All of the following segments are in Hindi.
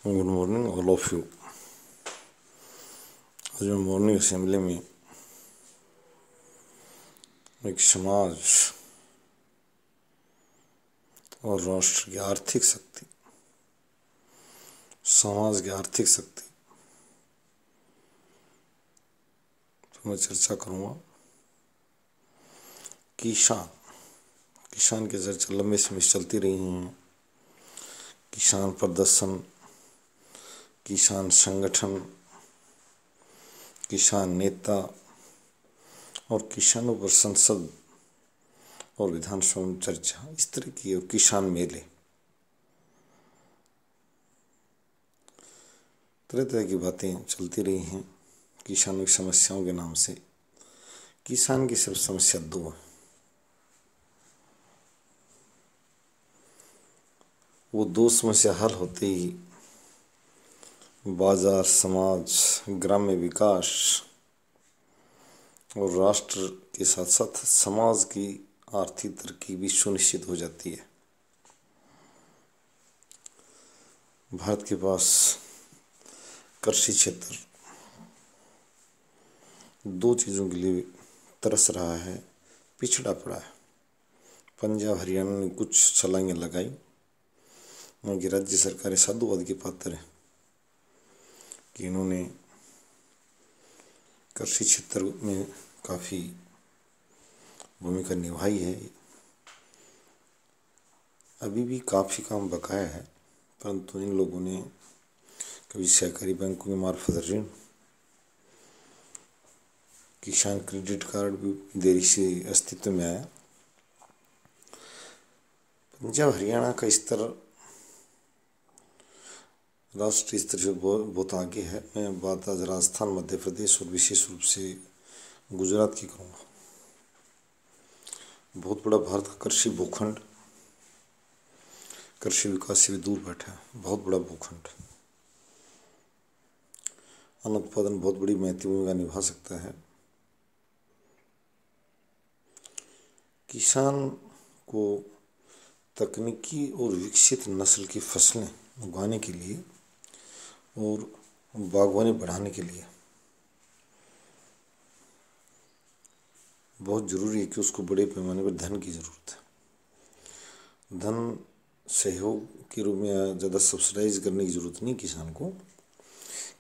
Good morning all of you. आज मैं मॉर्निंग असेंबली में एक समाज और राष्ट्र की आर्थिक शक्ति, समाज की आर्थिक शक्ति तो मैं चर्चा करूँगा। किसान की चर्चा लंबे समय से चलती रही हैं। किसान प्रदर्शन, किसान संगठन, किसान नेता और किसानों पर संसद और विधानसभा में चर्चा, इस तरह की किसान मेले, तरह तरह की बातें चलती रही हैं किसानों की समस्याओं के नाम से। किसान की सिर्फ समस्या दो है, वो दो समस्या हल होते ही बाजार, समाज, ग्राम्य विकास और राष्ट्र के साथ साथ समाज की आर्थिक तरक्की भी सुनिश्चित हो जाती है। भारत के पास कृषि क्षेत्र दो चीज़ों के लिए तरस रहा है, पिछड़ा पड़ा है। पंजाब हरियाणा ने कुछ छलांगें लगाई, उनकी राज्य सरकारें साधुवाद के पात्र हैं कि इन्होंने कृषि क्षेत्र में काफ़ी भूमिका निभाई है। अभी भी काफ़ी काम बकाया है, परंतु इन लोगों ने कभी सहकारी बैंकों के मार्फत ऋण, किसान क्रेडिट कार्ड भी देरी से अस्तित्व में आया। पंजाब हरियाणा का स्तर राष्ट्रीय स्तर से बहुत आगे है। मैं बात आज राजस्थान, मध्य प्रदेश और विशेष रूप से गुजरात की करूँगा। बहुत बड़ा भारत का कृषि भूखंड, कृषि विकास से भी दूर बैठा है, बहुत बड़ा भूखंड। अन्न उत्पादन बहुत बड़ी महत्वपूर्ण भूमिका निभा सकता है। किसान को तकनीकी और विकसित नस्ल की फसलें उगाने के लिए और बागवानी बढ़ाने के लिए बहुत ज़रूरी है कि उसको बड़े पैमाने पर धन की ज़रूरत है। धन सहयोग के रूप में ज़्यादा सब्सिडाइज करने की ज़रूरत नहीं।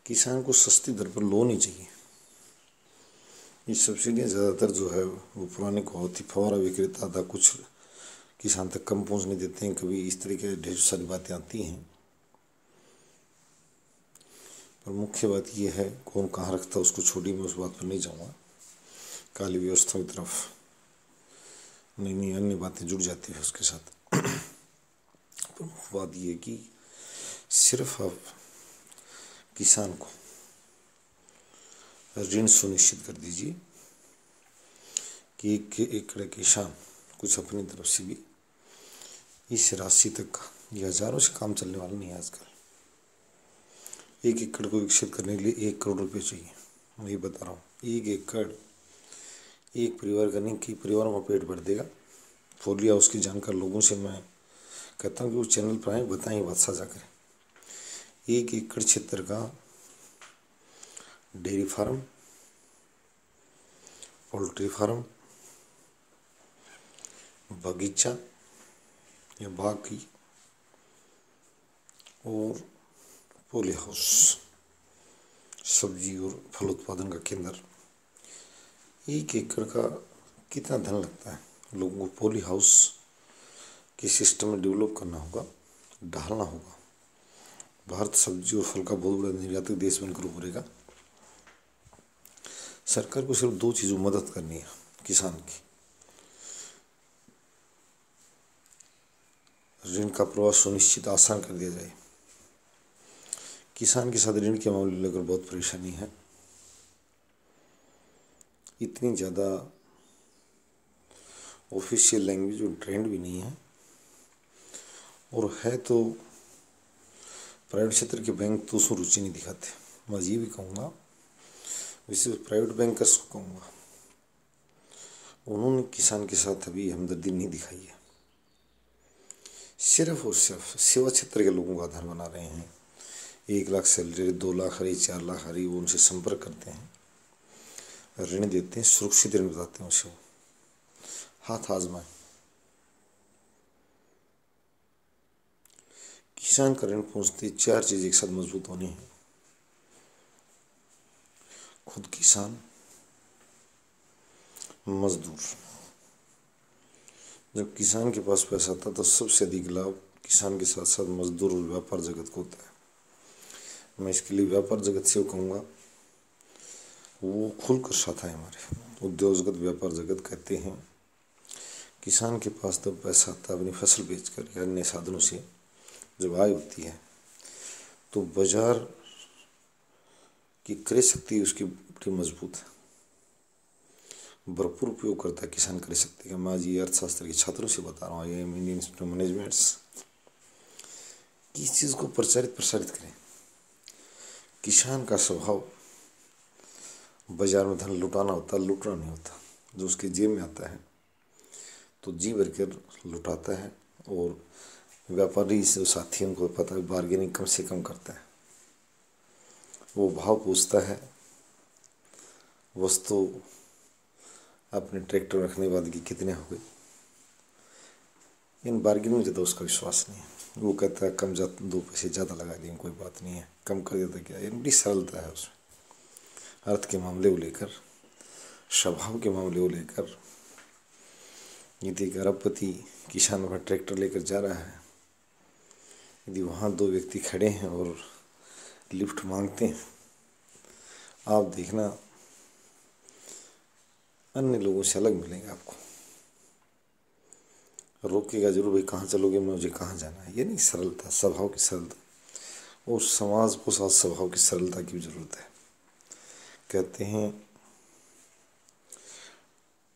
किसान को सस्ती दर पर लोन ही चाहिए। ये सब्सिडियाँ ज़्यादातर जो है वो पुराने को होती, फवारा विक्रेता था, कुछ किसान तक कम पहुँचने देते हैं, कभी इस तरह के ढेर सारी बातें आती हैं। पर मुख्य बात यह है कौन कहाँ रखता उसको छोड़ी, मैं उस बात पर नहीं जाऊँगा। काली व्यवस्था की तरफ नई नई अन्य बातें जुड़ जाती है उसके साथ। प्रमुख बात यह है कि सिर्फ आप किसान को ऋण सुनिश्चित कर दीजिए कि एक एकड़ किसान कुछ अपनी तरफ से भी इस राशि तक, ये हजारों से काम चलने वाला नहीं है आजकल। एक एकड़ को विकसित करने के लिए 1 करोड़ रुपये चाहिए। मैं ये बता रहा हूँ, 1 एकड़ एक परिवार का नहीं, कई परिवारों का पेट भर देगा। फोलिया उसकी जानकार लोगों से मैं कहता हूँ कि वो चैनल पर आए, बताएं, बात साझा करें। 1 एकड़ क्षेत्र का डेयरी फार्म, पोल्ट्री फार्म, बगीचा या बाग की और पोली हाउस, सब्जी और फल उत्पादन का केंद्र। 1 एकड़ का कितना धन लगता है? लोगों को पोली हाउस के सिस्टम में डेवलप करना होगा, ढालना होगा। भारत सब्जी और फल का बहुत बड़ा निर्यातक देश बनकर उभरेगा। सरकार को सिर्फ 2 चीज़ों मदद करनी है किसान की। ऋण का प्रवाह सुनिश्चित आसान कर दिया जाए। किसान के साथ ऋण के मामले लेकर बहुत परेशानी है। इतनी ज़्यादा ऑफिशियल लैंग्वेज और ट्रेंड भी नहीं है, और है तो प्राइवेट क्षेत्र के बैंक तो उसमें रुचि नहीं दिखाते। मैं ये भी कहूँगा, विशेष प्राइवेट बैंकर्स को कहूँगा, उन्होंने किसान के साथ अभी हमदर्दी नहीं दिखाई है। सिर्फ और सिर्फ सेवा क्षेत्र के लोगों का आधार बना रहे हैं। 1 लाख सैलरी, 2 लाख आ रही, 4 लाख आ रही, वो उनसे संपर्क करते हैं, ऋण देते हैं, सुरक्षित ऋण बताते हैं उसे, वो हाथ आजमाए। किसान का ऋण पहुंचते 4 चीज एक साथ मजबूत होनी है। खुद किसान, मजदूर। जब किसान के पास पैसा आता तो सबसे अधिक लाभ किसान के साथ साथ मजदूर और व्यापार जगत को होता है। मैं इसके लिए व्यापार जगत से कहूँगा, वो खुलकर साथ आए। हमारे उद्योग जगत, व्यापार जगत कहते हैं किसान के पास तो पैसा आता है अपनी फसल बेचकर या अन्य साधनों से, जब आय होती है तो बाजार की क्रय शक्ति उसकी बड़ी मजबूत है, भरपूर उपयोग करता है किसान क्रय शक्ति का। मैं आज ये अर्थशास्त्र के छात्रों से बता रहा हूँ, ये इंडियन इंस्टीट्यूट ऑफ मैनेजमेंट, कि इस चीज़ को प्रसारित करें। किसान का स्वभाव बाजार में धन लुटाना होता है, लूटना नहीं होता। जो उसके जेब में आता है तो जी भर कर लुटाता है, और व्यापारी से साथियों को पता है बार्गेनिंग कम से कम करता है। वो भाव पूछता है, वस्तु अपने ट्रैक्टर रखने के बाद कि कितने हो गए। इन बार्गेनिंग में तो उसका विश्वास नहीं है। वो कहता है कम 2 पैसे ज़्यादा लगा दिए, कोई बात नहीं है, कम कर देता क्या। ये बड़ी सरलता है उसमें, अर्थ के मामले को लेकर, स्वभाव के मामले को लेकर। यदि अरबपति किसान अपना ट्रैक्टर लेकर जा रहा है, यदि वहाँ 2 व्यक्ति खड़े हैं और लिफ्ट मांगते हैं, आप देखना अन्य लोगों से अलग मिलेंगे आपको। रोकेगा जरूर, भाई कहाँ चलोगे, मुझे कहाँ जाना है। ये नहीं, सरलता, स्वभाव की सरलता, और समाज को साथ स्वभाव की सरलता की जरूरत है। कहते हैं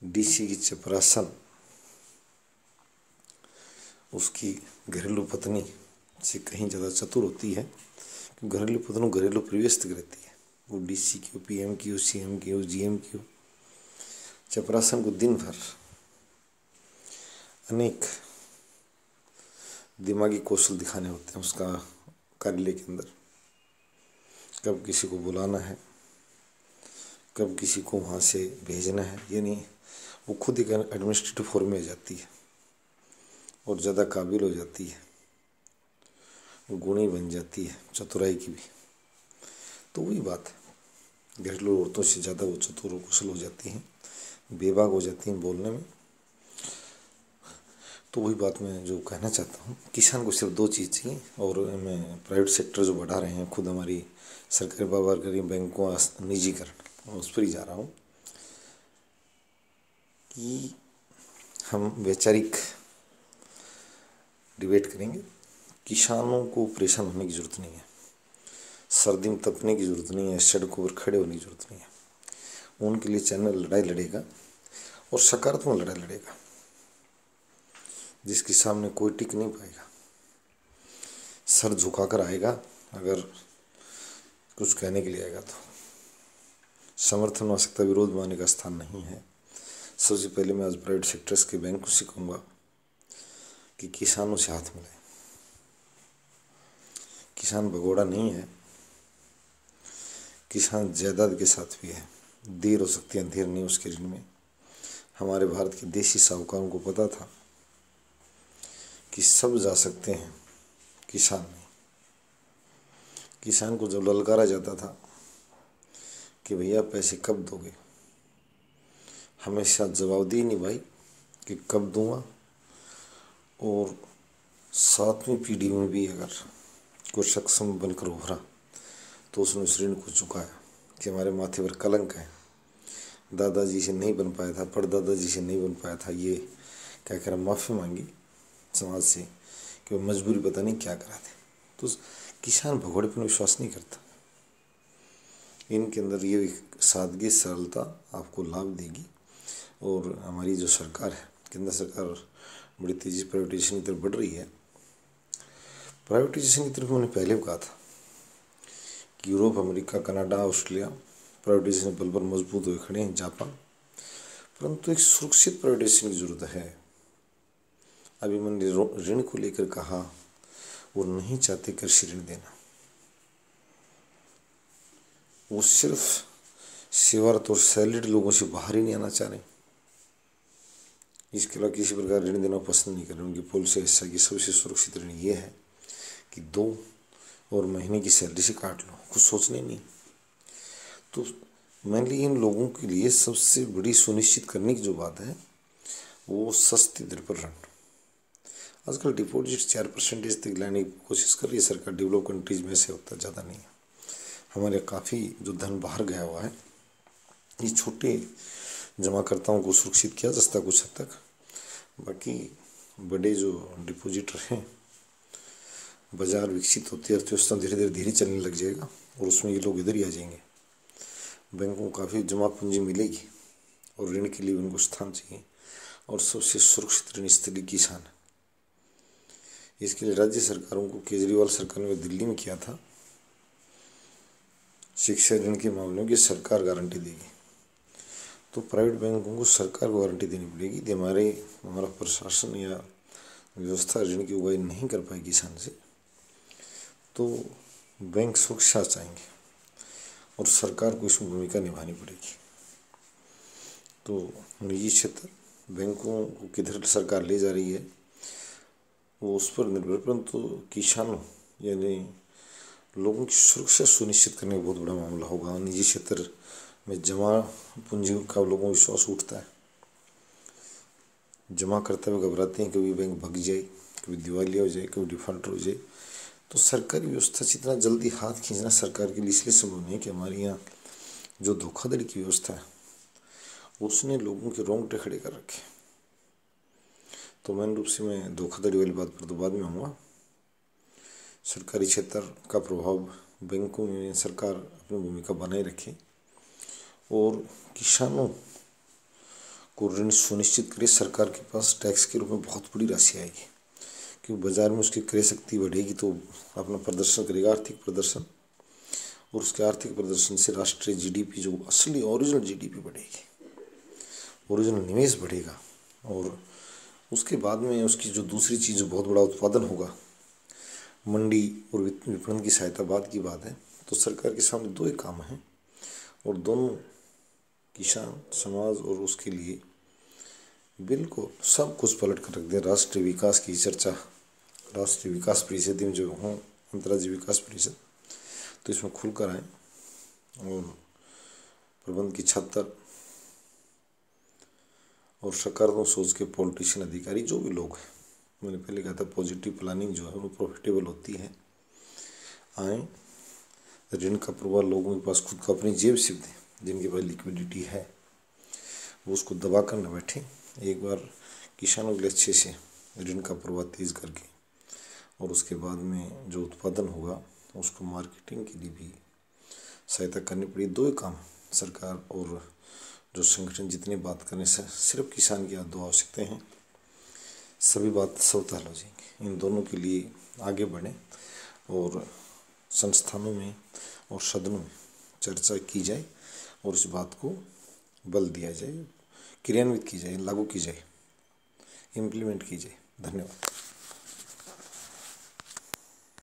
डीसी की चपरासन उसकी घरेलू पत्नी से कहीं ज़्यादा चतुर होती है, क्योंकि घरेलू पत्नी घरेलू परिवेश तक रहती है। वो डीसी की हो, पीएम की हो, सीएम की हो, जीएम की हो, चपरासन को दिन भर अनेक दिमागी कौशल दिखाने होते हैं उसका कार्यालय के अंदर। कब किसी को बुलाना है, कब किसी को वहाँ से भेजना है, ये नहीं, वो खुद एक एडमिनिस्ट्रेटिव फॉर्म में आ जाती है और ज़्यादा काबिल हो जाती है, गुणी बन जाती है, चतुराई की भी। तो वही बात है, घरेलू औरतों से ज़्यादा वो चतुर और कुशल हो जाती हैं, बेबाक हो जाती हैं बोलने में। तो वही बात मैं जो कहना चाहता हूँ, किसान को सिर्फ 2 चीज़ चाहिए। और मैं प्राइवेट सेक्टर जो बढ़ा रहे हैं, खुद हमारी सरकारी बाजार करी, बैंकों निजीकरण, उस पर ही जा रहा हूँ कि हम वैचारिक डिबेट करेंगे। किसानों को परेशान होने की ज़रूरत नहीं है, सर्दी में तपने की ज़रूरत नहीं है, सड़कों पर खड़े होने की ज़रूरत नहीं है। उनके लिए चैनल लड़ाई लड़ेगा और सकारात्मक लड़ाई लड़ेगा, जिसके सामने कोई टिक नहीं पाएगा। सर झुकाकर आएगा, अगर कुछ कहने के लिए आएगा तो। समर्थन हो सकता, विरोध मानने का स्थान नहीं है। सबसे पहले मैं आज प्राइवेट सेक्टर्स के बैंकों से कहूँगा कि किसानों से हाथ मिलाएं। किसान भगोड़ा नहीं है, किसान जायदाद के साथ भी है। देर हो सकती है, अंधेर नहीं उसके ऋण में। हमारे भारत के देशी साहूकारों को पता था कि सब जा सकते हैं, किसान नहीं। किसान को जब ललकारा जाता था कि भैया पैसे कब दोगे, हमेशा जवाब दी नहीं भाई कि कब दूंगा। और 7वीं पीढ़ी में भी अगर कोई सक्षम बनकर उभरा तो उसने उस ऋण को चुकाया कि हमारे माथे पर कलंक है, दादाजी से नहीं बन पाया था, परदादाजी से नहीं बन पाया था, ये क्या करा, माफ़ी मांगी समाज से कि वो मजबूरी पता नहीं क्या करा थे। तो किसान भगोड़े पर विश्वास नहीं करता। इनके अंदर ये सादगी, सरलता आपको लाभ देगी। और हमारी जो सरकार है, केंद्र सरकार, बड़ी तेज़ी से प्राइवेटाइजेशन की तरफ बढ़ रही है। प्राइवेटाइजेशन की तरफ मैंने पहले भी कहा था कि Europe, America, Canada, Australia privatisation बल पर मजबूत हुए खड़े हैं, जापान। परंतु एक सुरक्षित प्राइवेटाइजेशन की जरूरत है। अभी मैंने ऋण को लेकर कहा, वो नहीं चाहते कृषि ऋण देना। वो सिर्फ सेवारत और सैलरीड लोगों से बाहर ही नहीं आना चाह रहे। इसके अलावा किसी प्रकार ऋण देना पसंद नहीं कर रहे। उनकी पॉलिसी ऐसा कि सबसे सुरक्षित ऋण ये है कि 2 और महीने की सैलरी से काट लो, कुछ सोचने नहीं। तो मेनली इन लोगों के लिए सबसे बड़ी सुनिश्चित करने की जो बात है वो सस्ती दर पर ऋण। आजकल डिपॉजिट 4% तक लाने की कोशिश कर रही है सरकार। डेवलप कंट्रीज में से होता ज़्यादा नहीं है। हमारे काफ़ी जो धन बाहर गया हुआ है, ये छोटे जमाकर्ताओं को सुरक्षित किया जा सकता कुछ हद तक। बाकी बड़े जो डिपॉजिटर हैं, बाजार विकसित होती है, अर्थव्यवस्था धीरे धीरे चलने लग जाएगा और उसमें ये लोग इधर ही आ जाएंगे। बैंकों को काफ़ी जमा पूंजी मिलेगी और ऋण के लिए उनको स्थान चाहिए। और सबसे सुरक्षित ऋण स्थली किसान है। इसके लिए राज्य सरकारों को केजरीवाल सरकार ने दिल्ली में किया था, शिक्षा ऋण के मामलों की सरकार गारंटी देगी। तो प्राइवेट बैंकों को सरकार को गारंटी देनी पड़ेगी कि हमारा प्रशासन या व्यवस्था ऋण की उगाही नहीं कर पाए किसान से, तो बैंक सुरक्षा चाहेंगे और सरकार को इसमें भूमिका निभानी पड़ेगी। तो निजी क्षेत्र बैंकों को किधर सरकार ले जा रही है वो उस पर निर्भर, परंतु किसानों यानी लोगों की सुरक्षा सुनिश्चित करने का बहुत बड़ा मामला होगा। निजी क्षेत्र में जमा पूंजी का लोगों को विश्वास उठता है। जमा करते हुए घबराते हैं कभी बैंक भग जाए, कभी दिवालिया हो जाए, कभी डिफॉल्टर हो जाए। तो सरकारी व्यवस्था से इतना जल्दी हाथ खींचना सरकार के लिए इसलिए संभव नहीं कि हमारे यहाँ जो धोखाधड़ी की व्यवस्था है उसने लोगों के रोंगटे खड़े कर रखे। तो मेन रूप से मैं धोखाधड़ी वाली बात पर तो बाद में आऊँगा। सरकारी क्षेत्र का प्रभाव बैंकों में सरकार अपनी भूमिका बनाए रखे और किसानों को ऋण सुनिश्चित करे। सरकार के पास टैक्स के रूप में बहुत बड़ी राशि आएगी, क्योंकि बाजार में उसकी क्रय शक्ति बढ़ेगी तो अपना प्रदर्शन करेगा, आर्थिक प्रदर्शन, और उसके आर्थिक प्रदर्शन से राष्ट्रीय जीडीपी जो असली ओरिजिनल जीडीपी बढ़ेगी, ओरिजिनल निवेश बढ़ेगा। और उसके बाद में उसकी जो दूसरी चीज़ जो बहुत बड़ा उत्पादन होगा, मंडी और विपणन की सहायता बाद की बात है। तो सरकार के सामने 2 ही काम हैं और दोनों किसान समाज और उसके लिए बिल्कुल सब कुछ पलट कर रख दें। राष्ट्रीय विकास की चर्चा राष्ट्रीय विकास परिषद में जो हों, अंतर्राज्यीय विकास परिषद, तो इसमें खुलकर आए और प्रबंध की छात्र और सकारात्मक सोच के पॉलिटिशियन अधिकारी जो भी लोग हैं, मैंने पहले कहा था पॉजिटिव प्लानिंग जो है वो प्रॉफिटेबल होती है, आए ऋण का प्रवाह लोगों के पास खुद का अपनी जेब से दें। जिनके पास लिक्विडिटी है वो उसको दबा कर न बैठे। एक बार किसानों के लिए अच्छे से ऋण का प्रवाह तेज करके और उसके बाद में जो उत्पादन होगा उसको मार्केटिंग के लिए भी सहायता करनी पड़ी। 2 ही काम सरकार और जो संगठन जितनी बात करने से सिर्फ किसान की 2 आवश्यकताएं हैं, सभी बात स्वतः हो जाएंगी। इन दोनों के लिए आगे बढ़ें और संस्थानों में और सदनों में चर्चा की जाए और इस बात को बल दिया जाए, क्रियान्वित की जाए, लागू की जाए, इम्प्लीमेंट की जाए। धन्यवाद।